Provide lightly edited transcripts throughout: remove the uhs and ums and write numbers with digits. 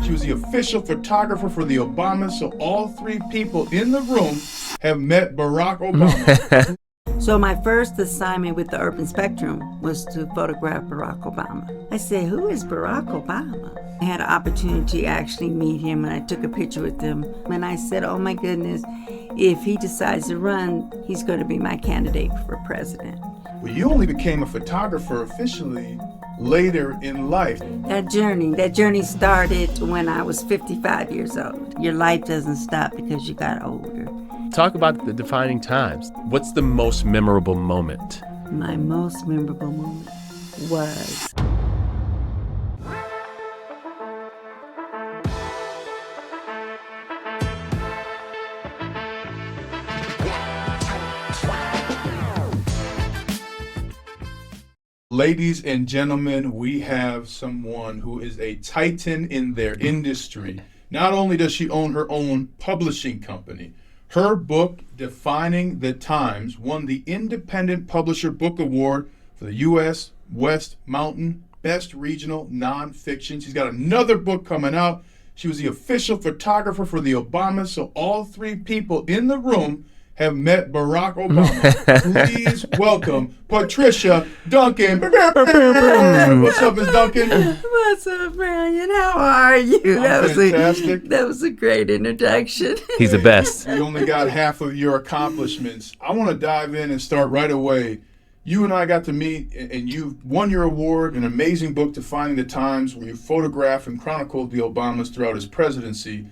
She was the official photographer for the Obamas, so all three people in the room have met Barack Obama. So my first assignment with the Urban Spectrum was to photograph Barack Obama. I said, who is Barack Obama? I had an opportunity to actually meet him, and I took a picture with him. And I said, oh my goodness, if he decides to run, he's going to be my candidate for president. Well, you only became a photographer officially later in life. That journey started when I was 55 years old. Your life doesn't stop because you got older. Talk about the defining times. What's the most memorable moment? My most memorable moment was Ladies and gentlemen, we have someone who is a titan in their industry. Not only does she own her own publishing company, her book, Defining the Times, won the Independent Publisher Book Award for the U.S. West Mountain Best Regional Nonfiction. She's got another book coming out. She was the official photographer for the Obamas, so all three people in the room have met Barack Obama. Please welcome Patricia Duncan. What's up, Ms. Duncan? What's up, Brian? How are you? Fantastic. That was a great introduction. He's the best. You only got half of your accomplishments. I want to dive in and start right away. You and I got to meet, and you won your award, an amazing book, Defining the Times, where you photographed and chronicled the Obamas throughout his presidency.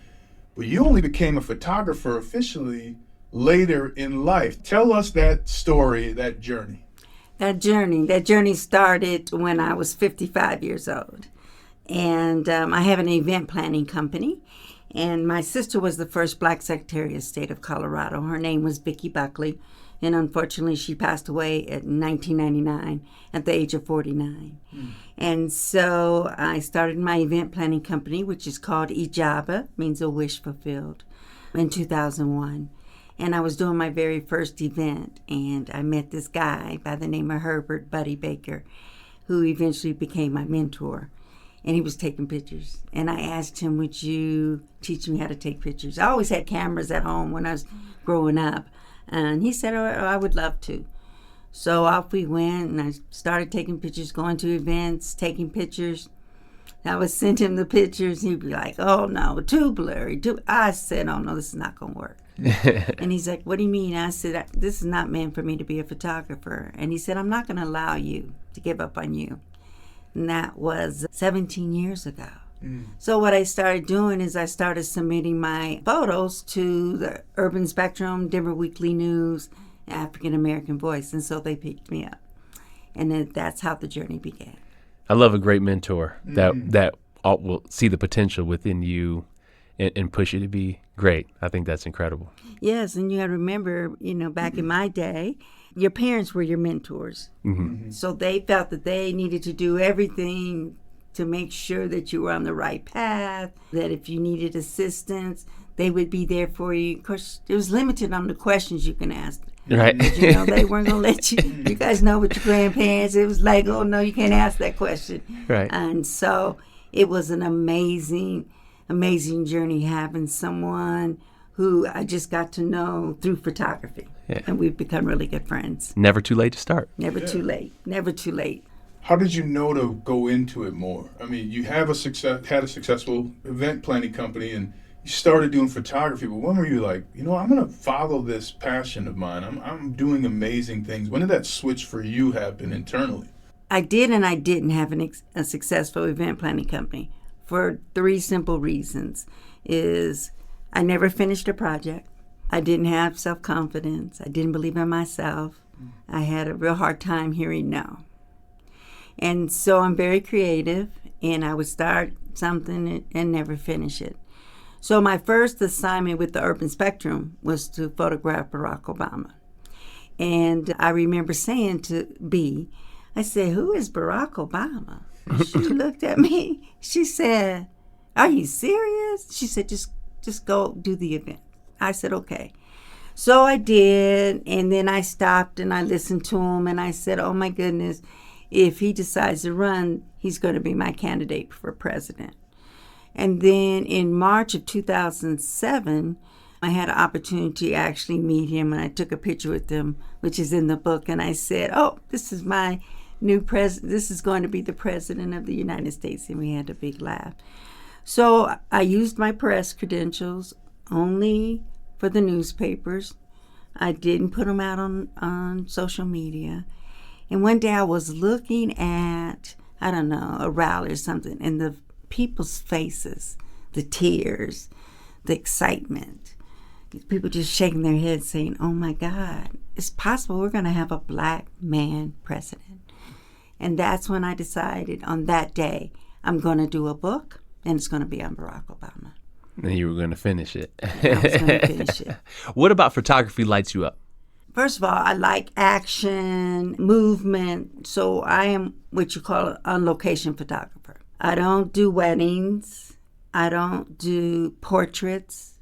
But you only became a photographer officially later in life. Tell us that story, that journey. That journey started when I was 55 years old. And I have an event planning company. And my sister was the first Black Secretary of State of Colorado. Her name was Vicki Buckley. And unfortunately, she passed away in 1999 at the age of 49. And so I started my event planning company, which is called Ijaba, means a wish fulfilled, in 2001. And I was doing my very first event, and I met this guy by the name of Herbert Buddy Baker, who eventually became my mentor. And he was taking pictures. And I asked him, would you teach me how to take pictures? I always had cameras at home when I was growing up. And he said, oh, I would love to. So off we went, and I started taking pictures, going to events, taking pictures. I would send him the pictures. He'd be like, oh, no, too blurry. I said, oh, no, this is not going to work. And he's like, what do you mean? I said, this is not meant for me to be a photographer. And he said, I'm not going to allow you to give up on you. And that was 17 years ago. So what I started doing is I started submitting my photos to the Urban Spectrum, Denver Weekly News, African American Voice. And so they picked me up. And then that's how the journey began. I love a great mentor that will see the potential within you and push you to be great. I think that's incredible. Yes, and you got to remember, back in my day, your parents were your mentors. So they felt that they needed to do everything to make sure that you were on the right path, that if you needed assistance, they would be there for you. Of course, it was limited on the questions you can ask. Right. They weren't going to let you. You guys know with your grandparents, it was like, oh, no, you can't ask that question. Right. And so it was an amazing journey having someone who I just got to know through photography. Yeah. And we've become really good friends. Never too late to start. Never too late. Never too late. How did you know to go into it more? I mean, you have had a successful event planning company, and you started doing photography, but when were you like, I'm going to follow this passion of mine. I'm doing amazing things. When did that switch for you happen internally? I did and I didn't have a successful event planning company for three simple reasons. Is I never finished a project. I didn't have self-confidence. I didn't believe in myself. I had a real hard time hearing no. And so I'm very creative, and I would start something and never finish it. So my first assignment with the Urban Spectrum was to photograph Barack Obama. And I remember saying to B, I said, who is Barack Obama? She looked at me. She said, are you serious? She said, just go do the event. I said, okay. So I did, and then I stopped and I listened to him, and I said, oh my goodness, if he decides to run, he's going to be my candidate for president. And then in March of 2007, I had an opportunity to actually meet him, and I took a picture with him, which is in the book, and I said, oh, this is my new president. This is going to be the president of the United States, and we had a big laugh. So I used my press credentials only for the newspapers. I didn't put them out on social media. And one day I was looking at, I don't know, a rally or something, and the people's faces, the tears, the excitement, people just shaking their heads saying, oh my God, it's possible we're going to have a black man president. And that's when I decided on that day, I'm going to do a book, and it's going to be on Barack Obama. And you were going to finish it. I was going to finish it. What about photography lights you up? First of all, I like action, movement, so I am what you call an on-location photographer. I don't do weddings. I don't do portraits.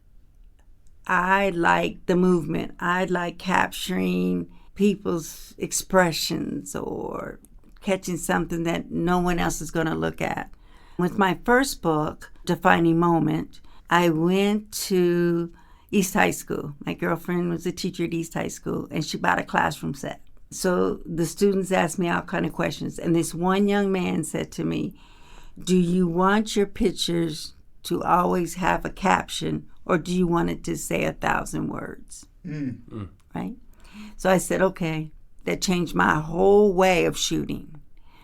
I like the movement. I like capturing people's expressions or catching something that no one else is going to look at. With my first book, Defining Moment, I went to East High School. My girlfriend was a teacher at East High School, and she bought a classroom set. So the students asked me all kind of questions, and this one young man said to me, do you want your pictures to always have a caption, or do you want it to say 1,000 words? Right? So I said, okay. That changed my whole way of shooting.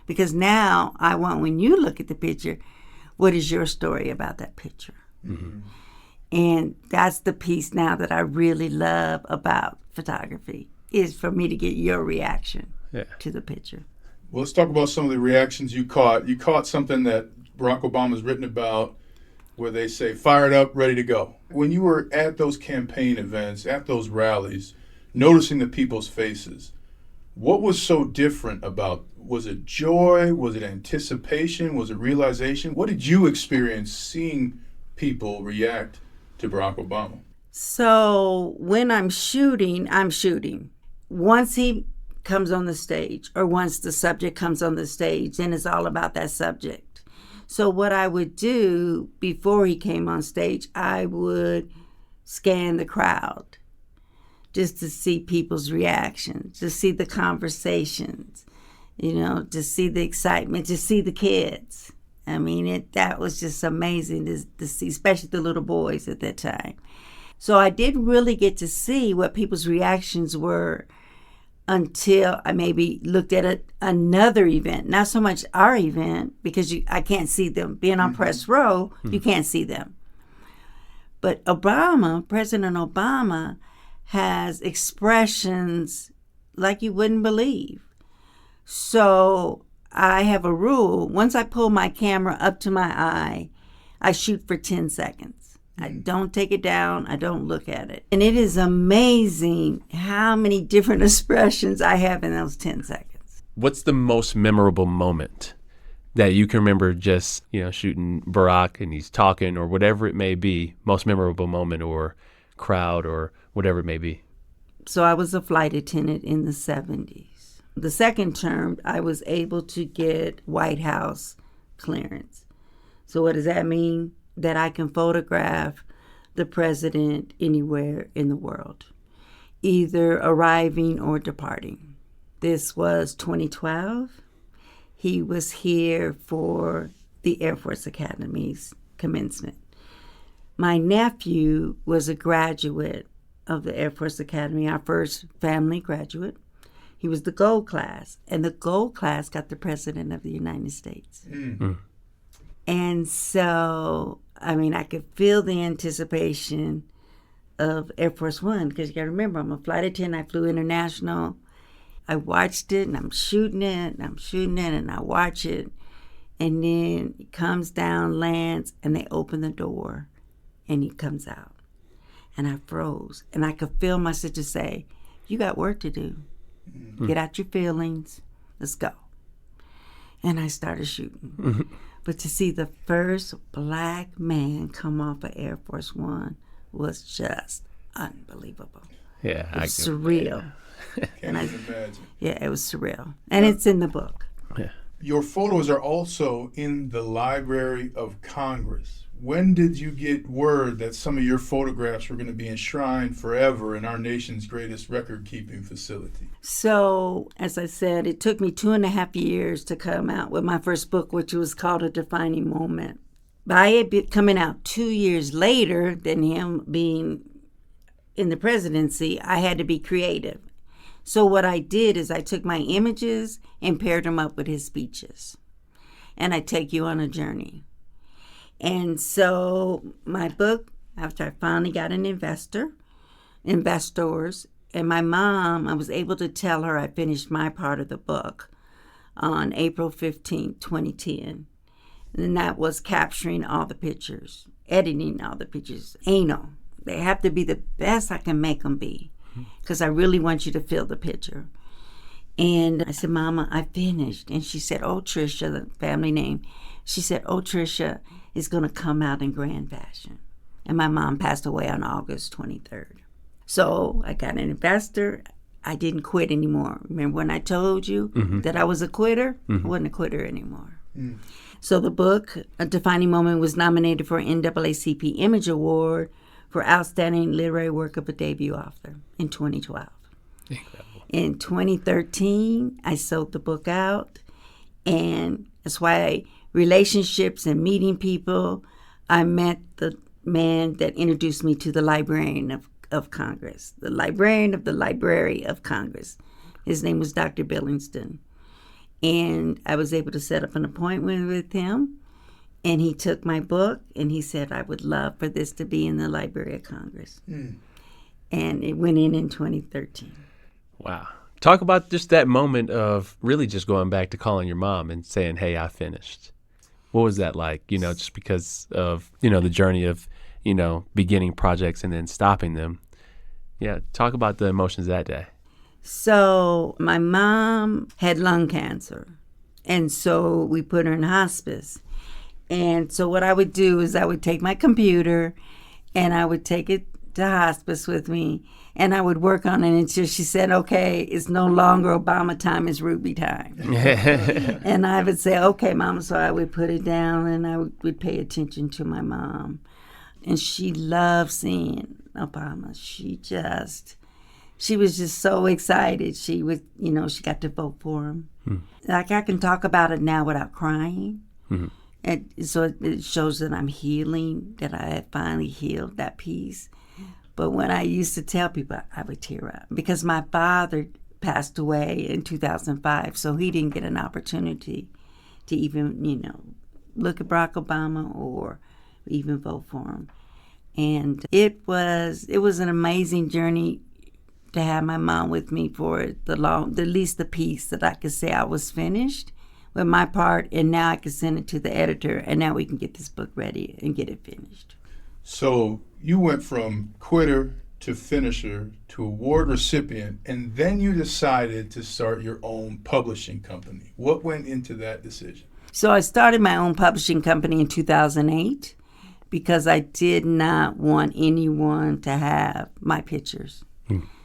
Because now I want, when you look at the picture, what is your story about that picture? Mm-hmm. And that's the piece now that I really love about photography, is for me to get your reaction to the picture. Well, let's talk about some of the reactions you caught. You caught something that Barack Obama's written about, where they say, fired up, ready to go. When you were at those campaign events, at those rallies, noticing the people's faces, what was so different about, was it joy? Was it anticipation? Was it realization? What did you experience seeing people react to Barack Obama? So when I'm shooting, Once he comes on the stage, or once the subject comes on the stage, then it's all about that subject. So what I would do before he came on stage, I would scan the crowd just to see people's reactions, to see the conversations, to see the excitement, to see the kids. I mean, that was just amazing to see, especially the little boys at that time. So I didn't really get to see what people's reactions were until I maybe looked at another event. Not so much our event, because I can't see them. Being on press row, you can't see them. But President Obama, has expressions like you wouldn't believe. So I have a rule. Once I pull my camera up to my eye, I shoot for 10 seconds. I don't take it down. I don't look at it. And it is amazing how many different expressions I have in those 10 seconds. What's the most memorable moment that you can remember, just, shooting Barack and he's talking or whatever it may be, most memorable moment or crowd or whatever it may be? So I was a flight attendant in the 70s. The second term, I was able to get White House clearance. So what does that mean? That I can photograph the president anywhere in the world, either arriving or departing. This was 2012. He was here for the Air Force Academy's commencement. My nephew was a graduate of the Air Force Academy, our first family graduate. He was the gold class, and the gold class got the President of the United States. Mm. And so, I could feel the anticipation of Air Force One, because you got to remember, I'm a flight attendant. I flew international. I watched it, and I'm shooting it, and I watch it. And then he comes down, lands, and they open the door, and he comes out. And I froze. And I could feel my sister say, you got work to do. Mm-hmm. Get out your feelings. Let's go. And I started shooting. Mm-hmm. But to see the first black man come off of Air Force One was just unbelievable. Yeah. It was surreal. Can't even imagine. Yeah, it was surreal. And it's in the book. Yeah. Your photos are also in the Library of Congress. when did you get word that some of your photographs were going to be enshrined forever in our nation's greatest record-keeping facility? So, as I said, it took me 2.5 years to come out with my first book, which was called A Defining Moment. By it coming out 2 years later than him being in the presidency, I had to be creative. So what I did is I took my images and paired them up with his speeches. And I take you on a journey. And so my book, after I finally got an investors, and my mom, I was able to tell her I finished my part of the book on April 15, 2010. And that was capturing all the pictures, editing all the pictures. Anal. They have to be the best I can make them be, because I really want you to feel the picture. And I said, Mama, I finished. And she said, oh, Tricia, the family name. She said, oh, Tricia is going to come out in grand fashion. And my mom passed away on August 23rd. So I got an investor. I didn't quit anymore. Remember when I told you that I was a quitter? I wasn't a quitter anymore. So the book, A Defining Moment, was nominated for an NAACP Image Award for Outstanding Literary Work of a Debut Author in 2012. Incredible. In 2013, I sold the book out, and that's why relationships and meeting people, I met the man that introduced me to the librarian of Congress, the librarian of the Library of Congress. His name was Dr. Billingston. And I was able to set up an appointment with him, and he took my book, and he said, I would love for this to be in the Library of Congress. And it went in 2013. Wow. Talk about just that moment of really just going back to calling your mom and saying, hey, I finished. What was that like, just because of, the journey of, beginning projects and then stopping them? Yeah, talk about the emotions that day. So my mom had lung cancer, and so we put her in hospice. And so what I would do is I would take my computer and I would take it to hospice with me, and I would work on it until she said, okay, it's no longer Obama time, it's Ruby time. And I would say, okay, Mama. So I would put it down, and I would pay attention to my mom. And she loved seeing Obama. She was just so excited. She was, she got to vote for him. Like, I can talk about it now without crying. And so it shows that I'm healing, that I have finally healed that piece. But when I used to tell people, I would tear up because my father passed away in 2005, so he didn't get an opportunity to even, look at Barack Obama or even vote for him. And it was an amazing journey to have my mom with me for at least the piece that I could say I was finished with my part, and now I can send it to the editor, and now we can get this book ready and get it finished. So you went from quitter to finisher to award recipient, and then you decided to start your own publishing company. What went into that decision? So I started my own publishing company in 2008 because I did not want anyone to have my pictures.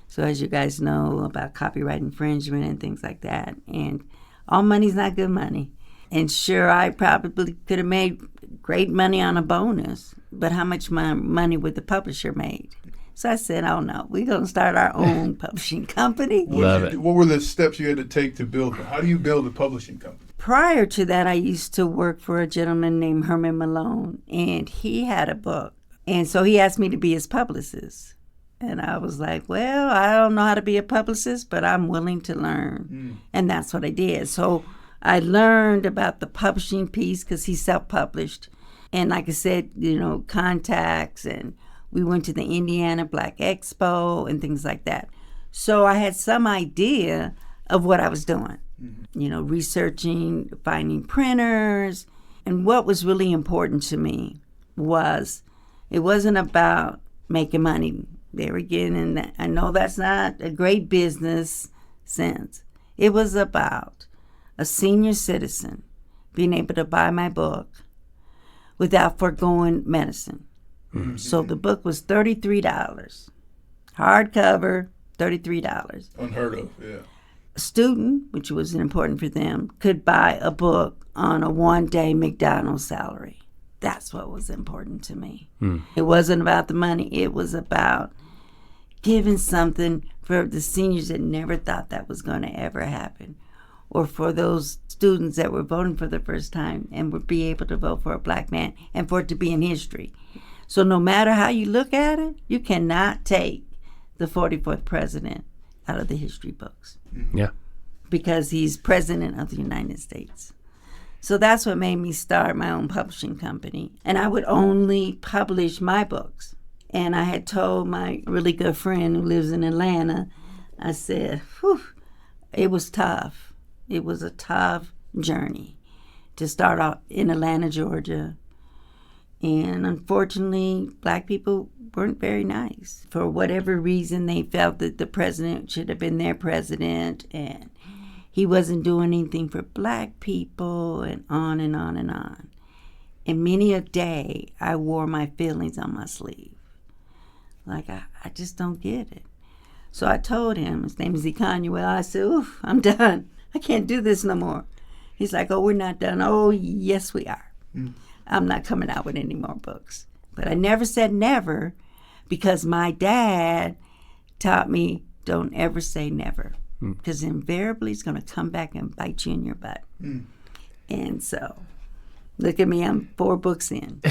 So as you guys know about copyright infringement and things like that, and all money's not good money. And sure, I probably could have made great money on a bonus, but how much money would the publisher made? So I said, oh no, we're going to start our own publishing company. What were the steps you had to take to build it? How do you build a publishing company? Prior to that, I used to work for a gentleman named Herman Malone, and he had a book. And so he asked me to be his publicist. And I was like, well, I don't know how to be a publicist, but I'm willing to learn. And that's what I did. So I learned about the publishing piece because he self-published. And like I said, contacts, and we went to the Indiana Black Expo and things like that. So I had some idea of what I was doing, researching, finding printers. And what was really important to me was it wasn't about making money. There again, and I know that's not a great business sense. It was about a senior citizen being able to buy my book without foregoing medicine. So the book was $33. Hardcover, $33. Unheard of, yeah. A student, which was important for them, could buy a book on a one-day McDonald's salary. That's what was important to me. It wasn't about the money. It was about giving something for the seniors that never thought that was going to ever happen, or for those students that were voting for the first time and would be able to vote for a black man and for it to be in history. So no matter how you look at it, you cannot take the 44th president out of the history books. Yeah. Because he's president of the United States. So that's what made me start my own publishing company. And I would only publish my books. And I had told my really good friend who lives in Atlanta, I said, whew, it was tough. It was a tough journey to start off in Atlanta, Georgia. And unfortunately, black people weren't very nice. For whatever reason, they felt that the president should have been their president, and he wasn't doing anything for black people, and on and on and on. And many a day, I wore my feelings on my sleeve. Like, I just don't get it. So I told him, his name is Ekanuel, I said, oof, I'm done. I can't do this no more. He's like, oh, we're not done. Oh, yes, we are. I'm not coming out with any more books. But I never said never, because my dad taught me don't ever say never, because invariably it's going to come back and bite you in your butt. And so, look at me, I'm 4 books in.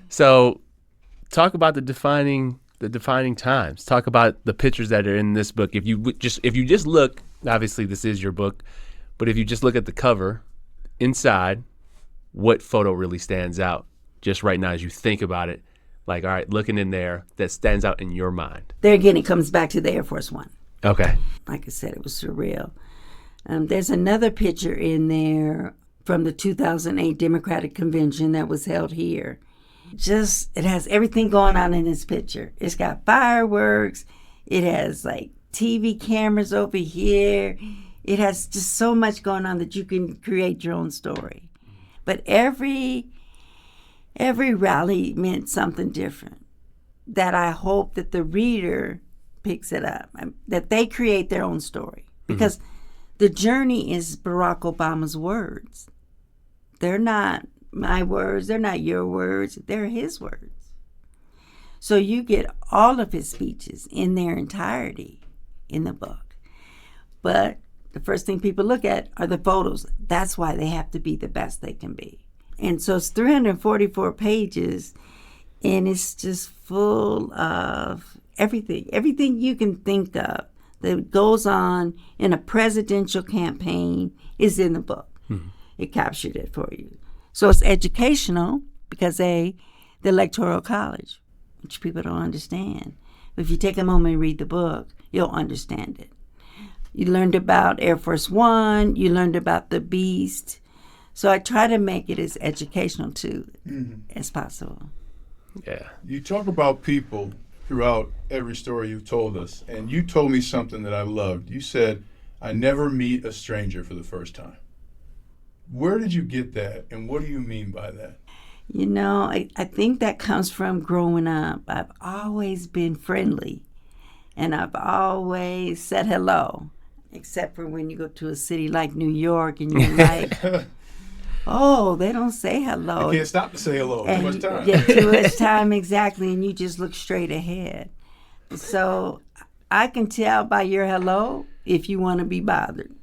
So, talk about the defining times. Talk about the pictures that are in this book. If you just look, obviously this is your book, but if you just look at the cover, inside, what photo really stands out just right now as you think about it? Like, all right, looking in there, that stands out in your mind. There again, it comes back to the Air Force One. Okay. Like I said, it was surreal. There's another picture in there from the 2008 Democratic Convention that was held here. It has everything going on in this picture. It's got fireworks. It has like TV cameras over here. It has just so much going on that you can create your own story. But every rally meant something different, that I hope that the reader picks it up, that they create their own story. Because the journey is Barack Obama's words. They're not my words, they're not your words, they're his words. So you get all of his speeches in their entirety in the book. But the first thing people look at are the photos. That's why they have to be the best they can be. And so it's 344 pages, and it's just full of everything you can think of that goes on in a presidential campaign is in the book. It captured it for you. So it's educational because the Electoral College, which people don't understand. But if you take a moment and read the book, you'll understand it. You learned about Air Force One. You learned about the Beast. So I try to make it as educational, too, as possible. Yeah. You talk about people throughout every story you've told us, and you told me something that I loved. You said, I never meet a stranger for the first time. Where did you get that, and what do you mean by that? You know, I think that comes from growing up. I've always been friendly, and I've always said hello. Except for when you go to a city like New York and you're like, oh, they don't say hello. You can't stop to say hello. Too much time. Yeah, too much time, exactly. And you just look straight ahead. So I can tell by your hello if you want to be bothered.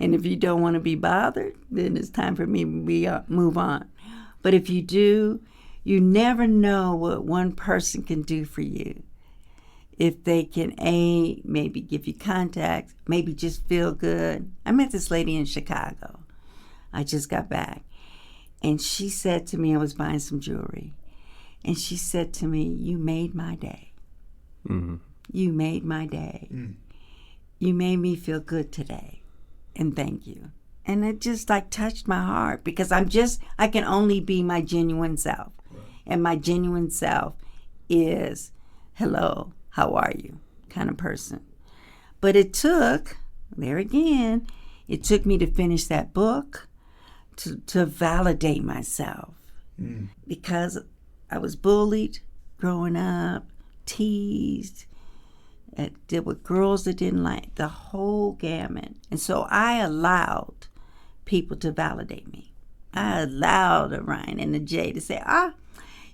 And if you don't want to be bothered, then it's time for me to move on. But if you do, you never know what one person can do for you. If they can, maybe give you contact, maybe just feel good. I met this lady in Chicago. I just got back. And she said to me, I was buying some jewelry. And she said to me, you made my day. You made my day. You made me feel good today. And thank you. And it just like touched my heart because I can only be my genuine self. Right. And my genuine self is, hello, how are you, kind of person. But it took me to finish that book, to validate myself. Because I was bullied growing up, teased, did with girls that didn't like, the whole gamut. And so I allowed people to validate me. I allowed Orion and the J to say,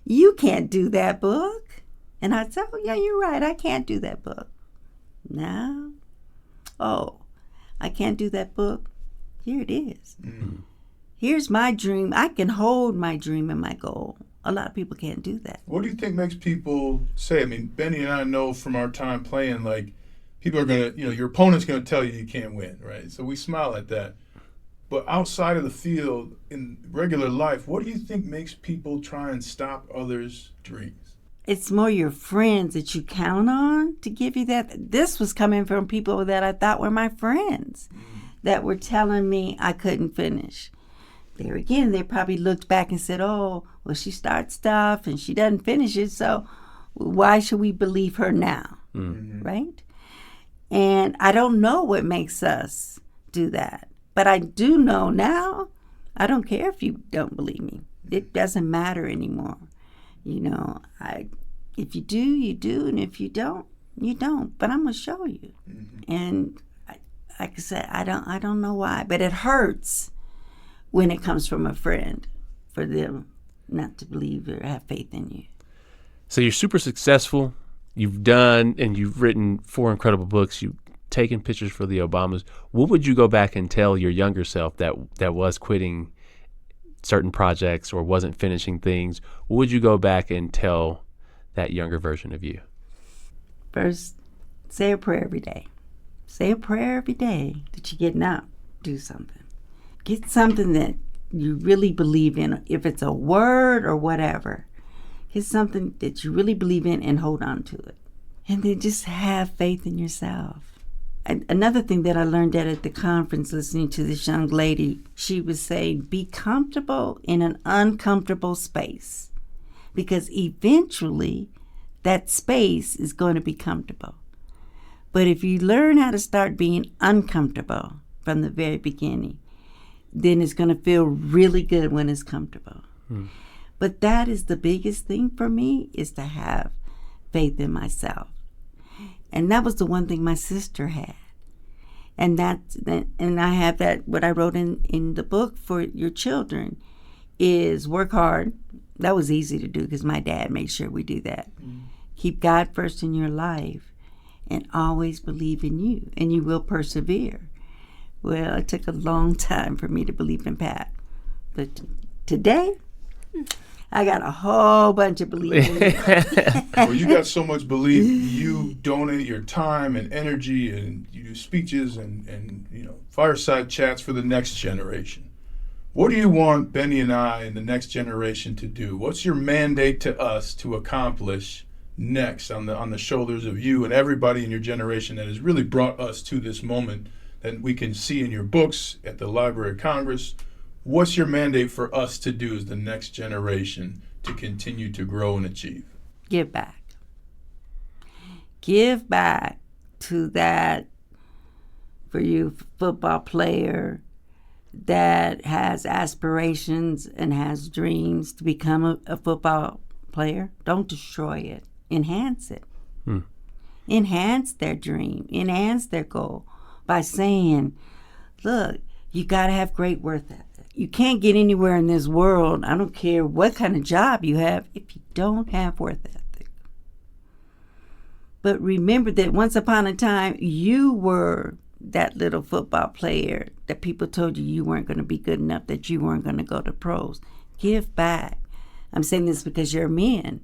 you can't do that book. And I said, oh, yeah, you're right. I can't do that book. No. Oh, I can't do that book. Here it is. Mm-hmm. Here's my dream. I can hold my dream and my goal. A lot of people can't do that. What do you think makes people say? I mean, Benny and I know from our time playing, like, people are going to, your opponent's going to tell you can't win, right? So we smile at that. But outside of the field, in regular life, what do you think makes people try and stop others' dreams? It's more your friends that you count on to give you that. This was coming from people that I thought were my friends that were telling me I couldn't finish. There again, they probably looked back and said, oh, well, she starts stuff and she doesn't finish it, so why should we believe her now, right? And I don't know what makes us do that. But I do know now, I don't care if you don't believe me. It doesn't matter anymore. If you do, you do, and if you don't, you don't. But I'm going to show you. Mm-hmm. And like I said, I don't know why, but it hurts when it comes from a friend for them not to believe or have faith in you. So you're super successful. You've done and you've written 4 incredible books. You've taken pictures for the Obamas. What would you go back and tell your younger self that was quitting certain projects or wasn't finishing things? What would you go back and tell that younger version of you? First, say a prayer every day. Say a prayer every day that you're getting up. Do something. Get something that you really believe in. If it's a word or whatever, get something that you really believe in and hold on to it. And then just have faith in yourself. Another thing that I learned at the conference, listening to this young lady, she was saying, be comfortable in an uncomfortable space, because eventually that space is going to be comfortable. But if you learn how to start being uncomfortable from the very beginning, then it's going to feel really good when it's comfortable. But that is the biggest thing for me, is to have faith in myself. And that was the one thing my sister had. And I have that, what I wrote in the book for your children is work hard. That was easy to do because my dad made sure we do that. Keep God first in your life and always believe in you, and you will persevere. Well, it took a long time for me to believe in Pat. But today, I got a whole bunch of belief in it. Well, you got so much belief. You donate your time and energy, and you do speeches and fireside chats for the next generation. What do you want Benny and I and the next generation to do? What's your mandate to us to accomplish next on the shoulders of you and everybody in your generation that has really brought us to this moment that we can see in your books at the Library of Congress? What's your mandate for us to do as the next generation to continue to grow and achieve? Give back. Give back to that, for you, football player that has aspirations and has dreams to become a football player. Don't destroy it. Enhance it. Enhance their dream. Enhance their goal by saying, look, you got to have great work ethic. You can't get anywhere in this world, I don't care what kind of job you have, if you don't have work ethic. But remember that once upon a time, you were that little football player that people told you weren't going to be good enough, that you weren't going to go to pros. Give back. I'm saying this because you're men.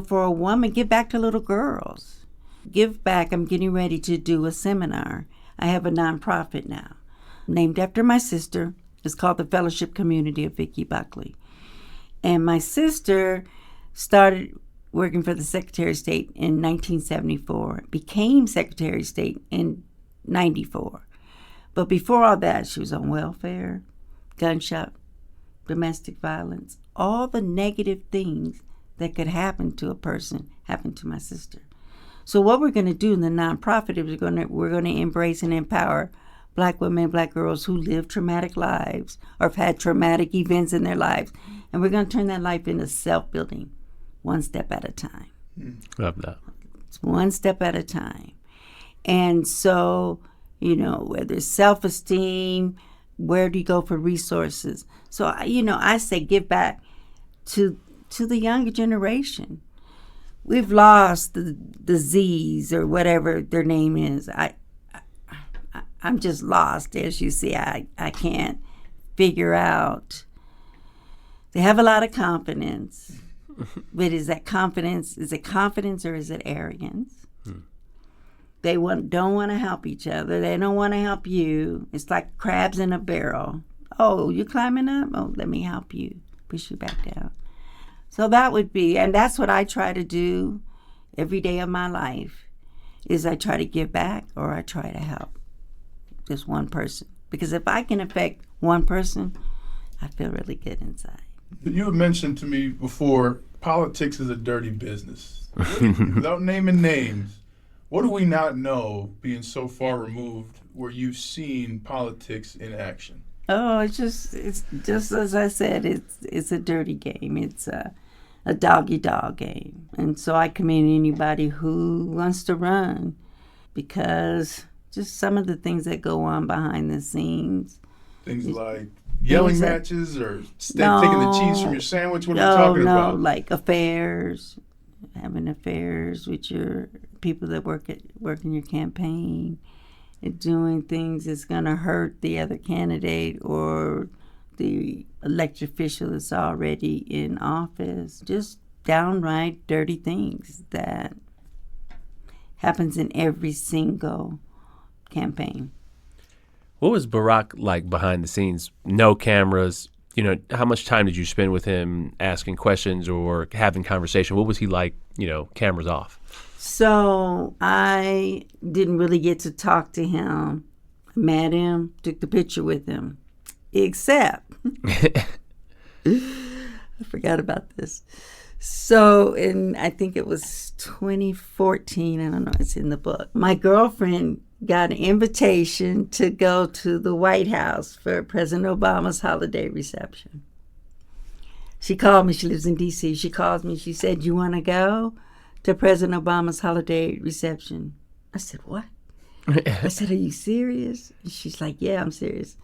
For a woman, give back to little girls. Give back. I'm getting ready to do a seminar. I have a nonprofit now, named after my sister. It's called the Fellowship Community of Vicki Buckley. And my sister started working for the Secretary of State in 1974, became Secretary of State in 94. But before all that, she was on welfare, gunshot, domestic violence, all the negative things that could happen to a person happened to my sister. So what we're going to do in the nonprofit is we're going to embrace and empower Black women, Black girls who live traumatic lives or have had traumatic events in their lives. And we're going to turn that life into self-building, one step at a time. Love that. It's one step at a time. And so, whether it's self-esteem, where do you go for resources? So, I say give back to the younger generation. We've lost the Z's or whatever their name is. I'm just lost. As you see, I can't figure out. They have a lot of confidence, but is it confidence or is it arrogance? They don't want to help each other. They don't want to help you. It's like crabs in a barrel. Oh, you're climbing up? Oh, let me help you. Push you back down. So that would be, and that's what I try to do every day of my life, is I try to give back or I try to help just one person. Because if I can affect one person, I feel really good inside. You had mentioned to me before, politics is a dirty business. Without naming names, what do we not know, being so far removed, where you've seen politics in action? Oh, it's just as I said, it's a dirty game. It's a dog-eat-dog game. And so I commend anybody who wants to run, because just some of the things that go on behind the scenes. Things like yelling matches or taking the cheese from your sandwich? What are we talking about? Like affairs, having affairs with your people that work in your campaign, and doing things that's going to hurt the other candidate or the elected official that's already in office. Just downright dirty things that happens in every single campaign. What was Barack like behind the scenes? No cameras. How much time did you spend with him asking questions or having conversation? What was he like, cameras off? So I didn't really get to talk to him. Met him, took the picture with him. Except, I forgot about this. So I think it was 2014, I don't know, it's in the book. My girlfriend got an invitation to go to the White House for President Obama's holiday reception. She called me, she lives in D.C. She calls me, she said, "You want to go to President Obama's holiday reception?" I said, "What?" I said, "Are you serious?" And she's like, "Yeah, I'm serious."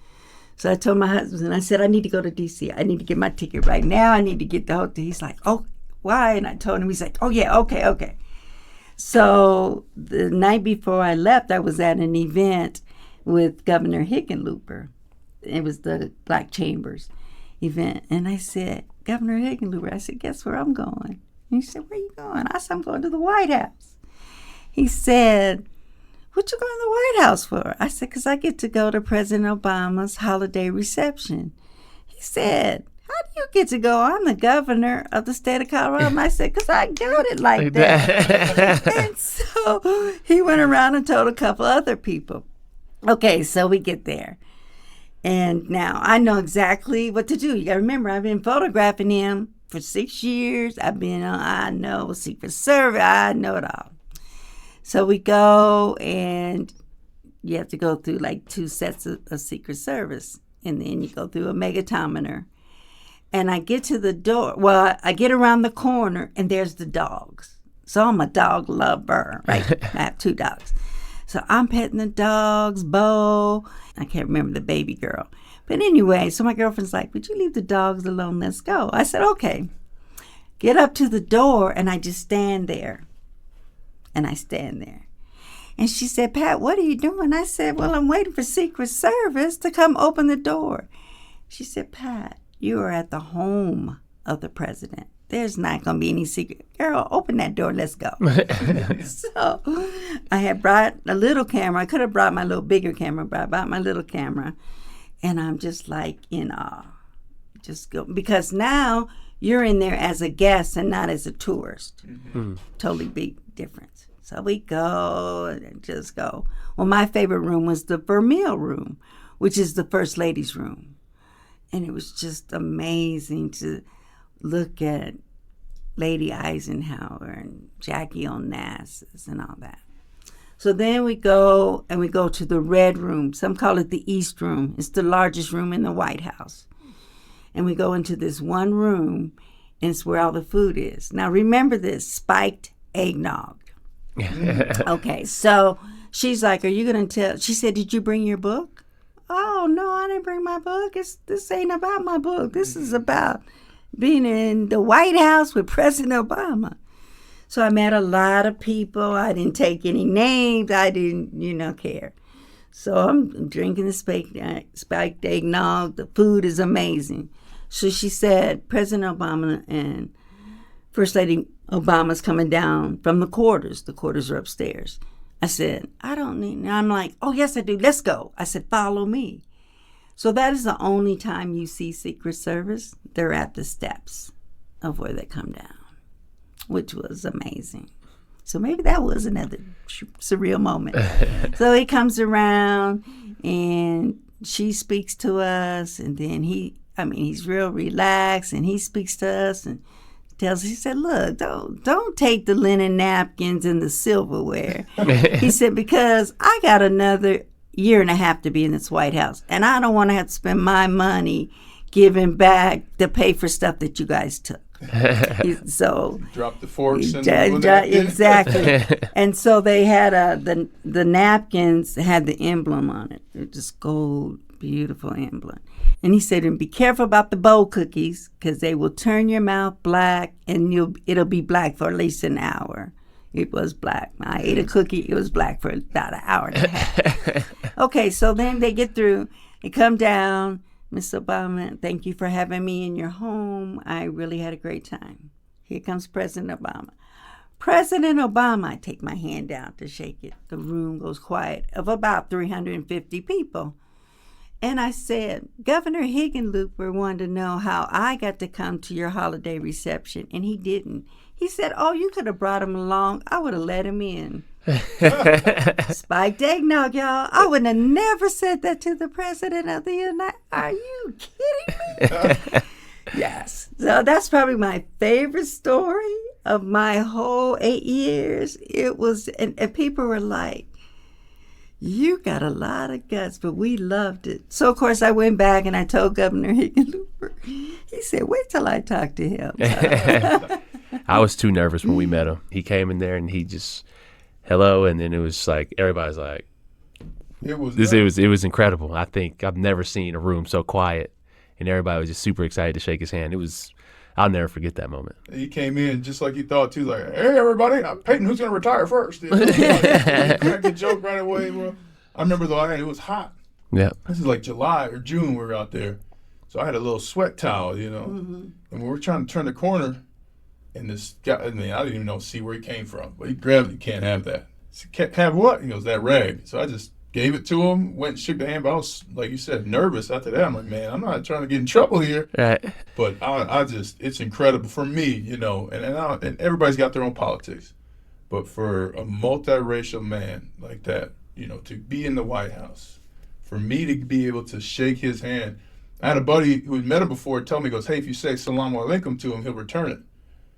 So I told my husband, I said, "I need to go to D.C. I need to get my ticket right now. I need to get the hotel." He's like, "Oh, why?" And I told him, he's like, "Oh, yeah, okay." So the night before I left, I was at an event with Governor Hickenlooper. It was the Black Chambers event. And I said, "Governor Hickenlooper," I said, "guess where I'm going?" And he said, "Where you going?" I said, "I'm going to the White House." He said, "What you going to the White House for?" I said, "Because I get to go to President Obama's holiday reception." He said, "How do you get to go? I'm the governor of the state of Colorado." And I said, "Because I got it like that." And so he went around and told a couple other people. Okay, so we get there. And now I know exactly what to do. You got to remember, I've been photographing him for 6 years. I know Secret Service. I know it all. So we go, and you have to go through like 2 sets of Secret Service. And then you go through a megatometer. And I get to the door. Well, I get around the corner, and there's the dogs. So I'm a dog lover, right? I have 2 dogs. So I'm petting the dogs, Bo. I can't remember the baby girl. But anyway, so my girlfriend's like, "Would you leave the dogs alone? Let's go." I said, "Okay." Get up to the door, and I just stand there. And I stand there. And she said, "Pat, what are you doing?" I said, "Well, I'm waiting for Secret Service to come open the door." She said, "Pat, you are at the home of the president. There's not going to be any secret. Girl, open that door. Let's go." So I had brought a little camera. I could have brought my little bigger camera, but I brought my little camera. And I'm just like in awe. Just go. Because now you're in there as a guest and not as a tourist. Mm-hmm. Totally big difference. So we go and just go. Well, my favorite room was the Vermeil room, which is the First Lady's room. And it was just amazing to look at Lady Eisenhower and Jackie Onassis and all that. So then we go to the Red Room. Some call it the East Room. It's the largest room in the White House. And we go into this one room, and it's where all the food is. Now remember this, spiked eggnog. Okay, so she's like, "Are you going to tell?" She said, "Did you bring your book?" oh, no, I didn't bring my book. This ain't about my book. This is about being in the White House with President Obama. So I met a lot of people. I didn't take any names. I didn't, care. So I'm drinking the spiked eggnog. The food is amazing. So she said, President Obama and First Lady Obama's coming down from the quarters. The quarters are upstairs. I said, I don't need, I'm like, oh, yes, I do. Let's go. I said, follow me. So that is the only time you see Secret Service. They're at the steps of where they come down, which was amazing. So maybe that was another surreal moment. So he comes around and she speaks to us, and then he's real relaxed, and he speaks to us and tells us, he said, look, don't take the linen napkins and the silverware. He said, because I got another year and a half to be in this White House, and I don't want to have to spend my money giving back to pay for stuff that you guys took. So drop the forks and exactly. And so they had the napkins had the emblem on it. They're just gold, beautiful emblem. And he said, and be careful about the bowl cookies, because they will turn your mouth black, and it'll be black for at least an hour. It was black. I ate a cookie. It was black for about an hour and a half. Okay, so then they get through. They come down. Miss Obama, thank you for having me in your home. I really had a great time. Here comes President Obama. President Obama, I take my hand down to shake it. The room goes quiet of about 350 people. And I said, Governor Hickenlooper wanted to know how I got to come to your holiday reception, and he didn't. He said, oh, you could have brought him along. I would have let him in. Spiked eggnog, y'all. I would have never said that to the President of the United States. Are you kidding me? Yes. So that's probably my favorite story of my whole 8 years. It was, and people were like, you got a lot of guts, but we loved it. So, of course, I went back and I told Governor Hickenlooper. He said, wait till I talk to him. I was too nervous when we met him. He came in there and he just, hello, and then it was like, everybody's like, it was incredible. I think I've never seen a room so quiet, and everybody was just super excited to shake his hand. I'll never forget that moment. He came in just like you thought too, like, hey everybody, Peyton, who's gonna retire first? He cracked the joke right away. Well, I remember though, it was hot. Yeah. This is like July or June we were out there. So I had a little sweat towel, and we were trying to turn the corner, and this guy, I didn't even see where he came from, but he grabbed it. You can't have that. I said, can't have what? He goes, that rag. So I just gave it to him, went and shook the hand, but I was, like you said, nervous after that. I'm like, man, I'm not trying to get in trouble here. Right. But I just, it's incredible for me, and everybody's got their own politics. But for a multiracial man like that, to be in the White House, for me to be able to shake his hand. I had a buddy who had met him before tell me, he goes, hey, if you say Salaam Alaikum to him, he'll return it.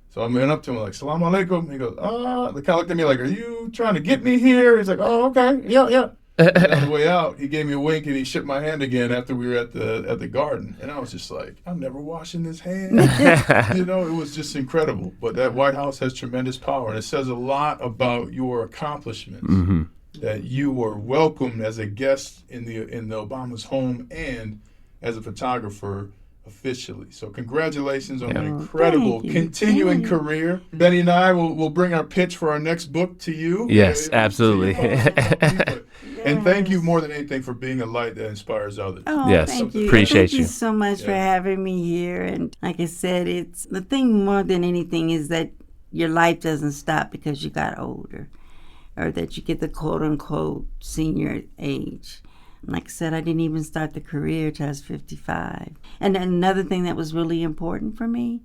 So I went up to him like, Salaam Alaikum. He goes, they kind of looked at me like, are you trying to get me here? He's like, oh, okay, yeah. And on the way out, he gave me a wink and he shook my hand again after we were at the garden. And I was just like, I'm never washing this hand. It was just incredible. But that White House has tremendous power, and it says a lot about your accomplishments. Mm-hmm. That you were welcomed as a guest in the Obama's home and as a photographer officially. So congratulations on an incredible continuing career. Benny and I will bring our pitch for our next book to you. Yes, absolutely. And thank you more than anything for being a light that inspires others. Oh, yes, thank you. Appreciate Thank you so much for having me here. And like I said, it's the thing more than anything is that your life doesn't stop because you got older, or that you get the quote unquote senior age. Like I said, I didn't even start the career till I was 55. And another thing that was really important for me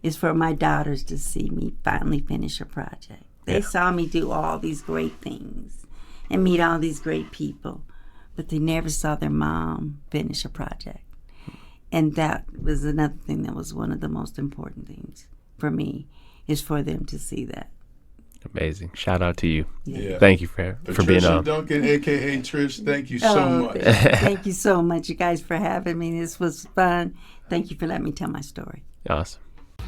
is for my daughters to see me finally finish a project. They saw me do all these great things and meet all these great people, but they never saw their mom finish a project. And that was another thing that was one of the most important things for me, is for them to see that. Amazing. Shout out to you. Yeah. Thank you for being on. Patricia Duncan, a.k.a. Trish, thank you so much. Thank you so much, you guys, for having me. This was fun. Thank you for letting me tell my story. Awesome.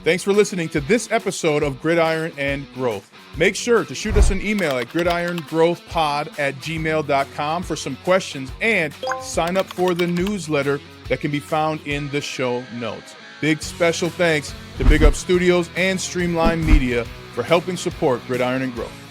Thanks for listening to this episode of Gridiron and Growth. Make sure to shoot us an email at gridirongrowthpod@gmail.com for some questions and sign up for the newsletter that can be found in the show notes. Big special thanks to Big Up Studios and Streamline Media for helping support Gridiron and Growth.